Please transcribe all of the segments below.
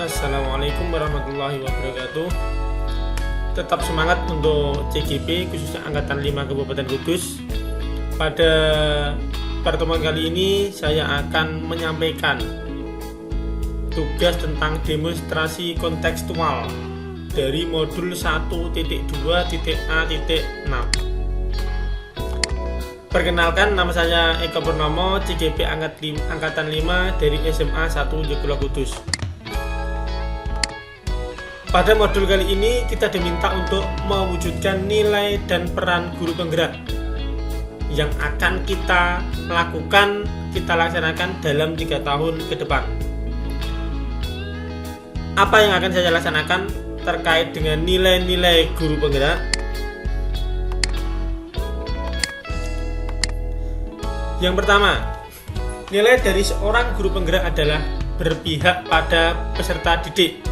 Assalamualaikum warahmatullahi wabarakatuh. Tetap semangat untuk CGP khususnya Angkatan 5 Kabupaten Kudus. Pada pertemuan kali ini saya akan menyampaikan tugas tentang demonstrasi kontekstual dari modul 1.2.A.6. Perkenalkan, nama saya Eko Purnomo, CGP Angkatan 5 dari SMA 1 Joglo Kudus. Pada modul kali ini kita diminta untuk mewujudkan nilai dan peran guru penggerak yang akan kita laksanakan dalam 3 tahun ke depan. Apa yang akan saya laksanakan terkait dengan nilai-nilai guru penggerak? Yang pertama, nilai dari seorang guru penggerak adalah berpihak pada peserta didik.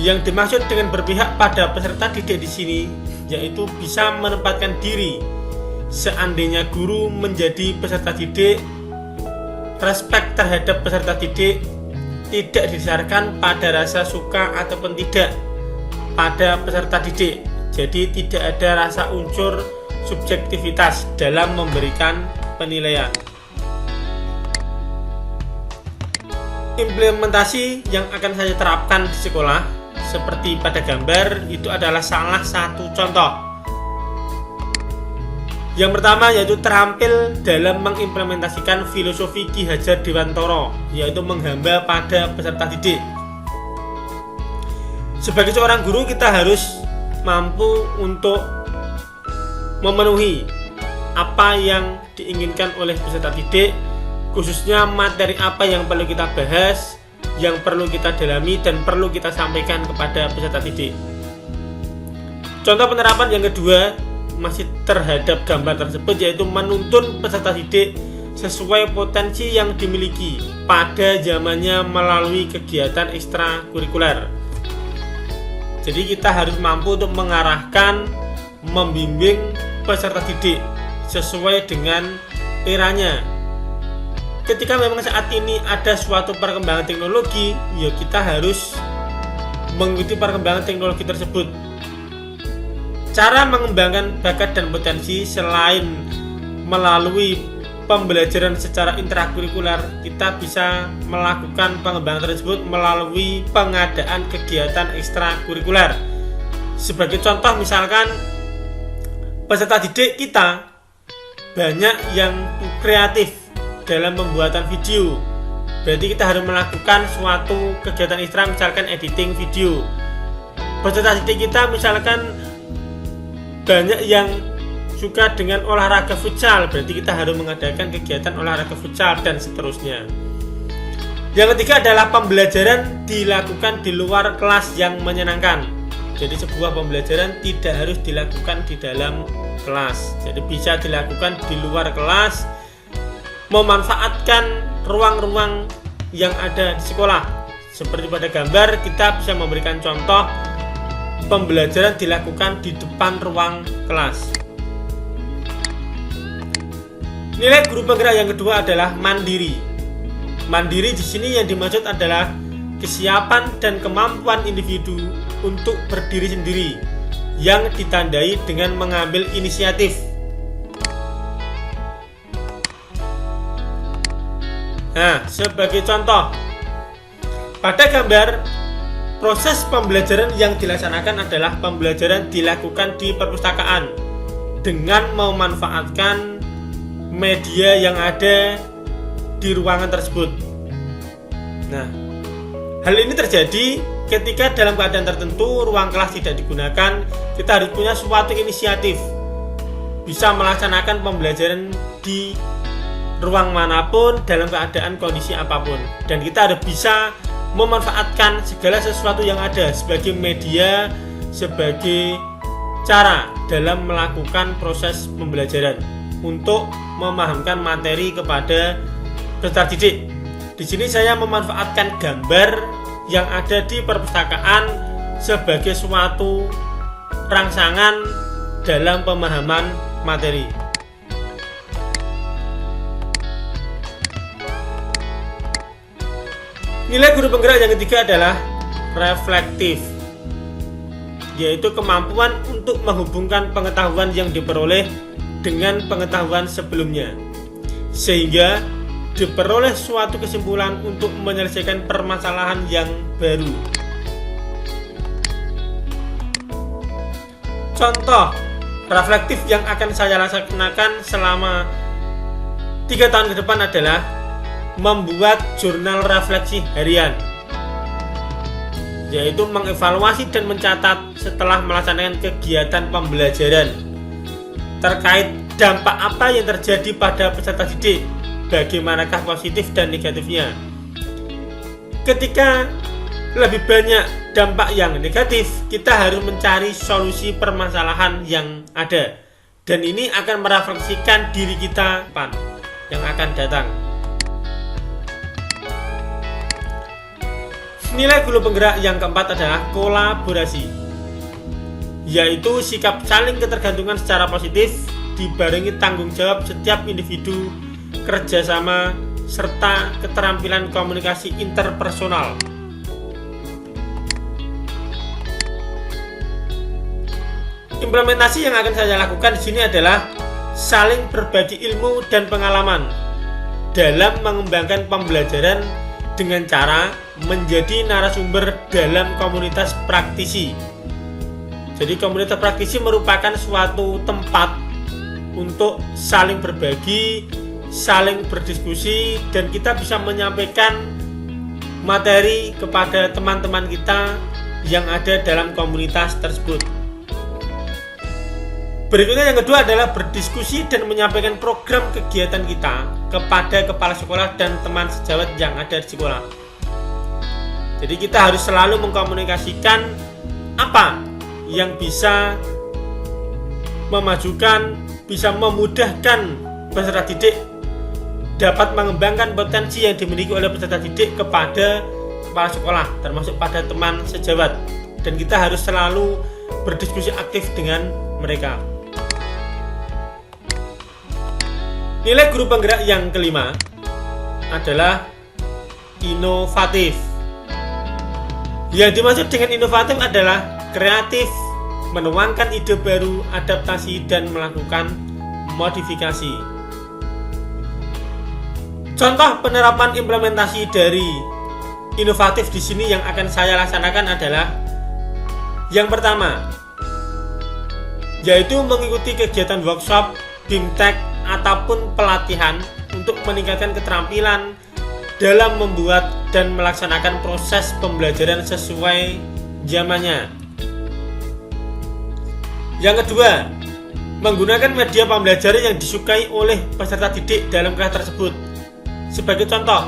Yang dimaksud dengan berpihak pada peserta didik di sini yaitu bisa menempatkan diri seandainya guru menjadi peserta didik, respek terhadap peserta didik tidak didasarkan pada rasa suka ataupun tidak pada peserta didik. Jadi tidak ada rasa unsur subjektivitas dalam memberikan penilaian. Implementasi yang akan saya terapkan di sekolah seperti pada gambar itu adalah salah satu contoh. Yang pertama yaitu terampil dalam mengimplementasikan filosofi Ki Hajar Dewantara, yaitu menghamba pada peserta didik. Sebagai seorang guru kita harus mampu untuk memenuhi apa yang diinginkan oleh peserta didik, khususnya materi apa yang perlu kita bahas, yang perlu kita dalami dan perlu kita sampaikan kepada peserta didik. Contoh penerapan yang kedua masih terhadap gambar tersebut yaitu menuntun peserta didik sesuai potensi yang dimiliki pada zamannya melalui kegiatan ekstrakurikuler. Jadi kita harus mampu untuk mengarahkan, membimbing peserta didik sesuai dengan eranya. Ketika memang saat ini ada suatu perkembangan teknologi, ya kita harus mengikuti perkembangan teknologi tersebut. Cara mengembangkan bakat dan potensi selain melalui pembelajaran secara intrakurikuler, kita bisa melakukan pengembangan tersebut melalui pengadaan kegiatan ekstrakurikuler. Sebagai contoh misalkan peserta didik kita banyak yang kreatif dalam pembuatan video, berarti kita harus melakukan suatu kegiatan ekstra, misalkan editing video. Peserta didik kita misalkan banyak yang suka dengan olahraga futsal, berarti kita harus mengadakan kegiatan olahraga futsal dan seterusnya. Yang ketiga adalah pembelajaran dilakukan di luar kelas yang menyenangkan. Jadi sebuah pembelajaran tidak harus dilakukan di dalam kelas, jadi bisa dilakukan di luar kelas, memanfaatkan ruang-ruang yang ada di sekolah. Seperti pada gambar kita bisa memberikan contoh pembelajaran dilakukan di depan ruang kelas. Nilai guru penggerak yang kedua adalah mandiri. Mandiri di sini yang dimaksud adalah kesiapan dan kemampuan individu untuk berdiri sendiri yang ditandai dengan mengambil inisiatif. Nah, sebagai contoh, pada gambar proses pembelajaran yang dilaksanakan adalah pembelajaran dilakukan di perpustakaan dengan memanfaatkan media yang ada di ruangan tersebut. Nah, hal ini terjadi ketika dalam keadaan tertentu ruang kelas tidak digunakan, kita harus punya suatu inisiatif bisa melaksanakan pembelajaran di ruang manapun dalam keadaan kondisi apapun, dan kita harus bisa memanfaatkan segala sesuatu yang ada sebagai media, sebagai cara dalam melakukan proses pembelajaran untuk memahamkan materi kepada peserta didik. Di sini saya memanfaatkan gambar yang ada di perpustakaan sebagai suatu rangsangan dalam pemahaman materi. Nilai guru penggerak yang ketiga adalah reflektif, yaitu kemampuan untuk menghubungkan pengetahuan yang diperoleh dengan pengetahuan sebelumnya, sehingga diperoleh suatu kesimpulan untuk menyelesaikan permasalahan yang baru. Contoh reflektif yang akan saya laksanakan selama 3 tahun ke depan adalah membuat jurnal refleksi harian, yaitu mengevaluasi dan mencatat setelah melaksanakan kegiatan pembelajaran terkait dampak apa yang terjadi pada peserta didik, bagaimanakah positif dan negatifnya. Ketika lebih banyak dampak yang negatif, kita harus mencari solusi permasalahan yang ada, dan ini akan merefleksikan diri kita yang akan datang. Nilai guru penggerak yang keempat adalah kolaborasi, yaitu sikap saling ketergantungan secara positif dibarengi tanggung jawab setiap individu, kerjasama, serta keterampilan komunikasi interpersonal. Implementasi yang akan saya lakukan di sini adalah saling berbagi ilmu dan pengalaman dalam mengembangkan pembelajaran dengan cara menjadi narasumber dalam komunitas praktisi. Jadi komunitas praktisi merupakan suatu tempat untuk saling berbagi, saling berdiskusi, dan kita bisa menyampaikan materi kepada teman-teman kita yang ada dalam komunitas tersebut. Berikutnya yang kedua adalah berdiskusi dan menyampaikan program kegiatan kita kepada kepala sekolah dan teman sejawat yang ada di sekolah. Jadi kita harus selalu mengkomunikasikan apa yang bisa memajukan, bisa memudahkan peserta didik dapat mengembangkan potensi yang dimiliki oleh peserta didik kepada kepala sekolah, termasuk pada teman sejawat. Dan kita harus selalu berdiskusi aktif dengan mereka. Nilai guru penggerak yang kelima adalah inovatif. Yang dimaksud dengan inovatif adalah kreatif, menuangkan ide baru, adaptasi, dan melakukan modifikasi. Contoh penerapan implementasi dari inovatif di sini yang akan saya laksanakan adalah yang pertama, yaitu mengikuti kegiatan workshop, bimtek, ataupun pelatihan untuk meningkatkan keterampilan dalam membuat dan melaksanakan proses pembelajaran sesuai zamannya. Yang kedua, menggunakan media pembelajaran yang disukai oleh peserta didik dalam kelas tersebut. Sebagai contoh,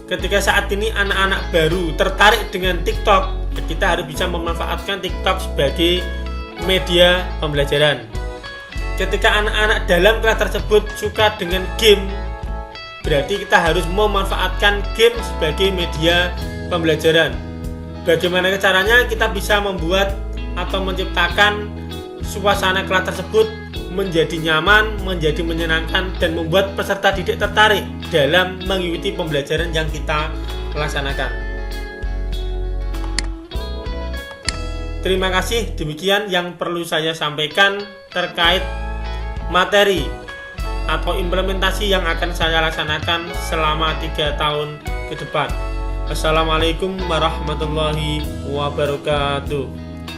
ketika saat ini anak-anak baru tertarik dengan TikTok, kita harus bisa memanfaatkan TikTok sebagai media pembelajaran. Ketika anak-anak dalam kelas tersebut suka dengan game, berarti kita harus memanfaatkan game sebagai media pembelajaran. Bagaimana caranya? Kita bisa membuat atau menciptakan suasana kelas tersebut menjadi nyaman, menjadi menyenangkan, dan membuat peserta didik tertarik dalam mengikuti pembelajaran yang kita laksanakan. Terima kasih, demikian yang perlu saya sampaikan terkait materi atau implementasi yang akan saya laksanakan selama 3 tahun ke depan. Assalamualaikum warahmatullahi wabarakatuh.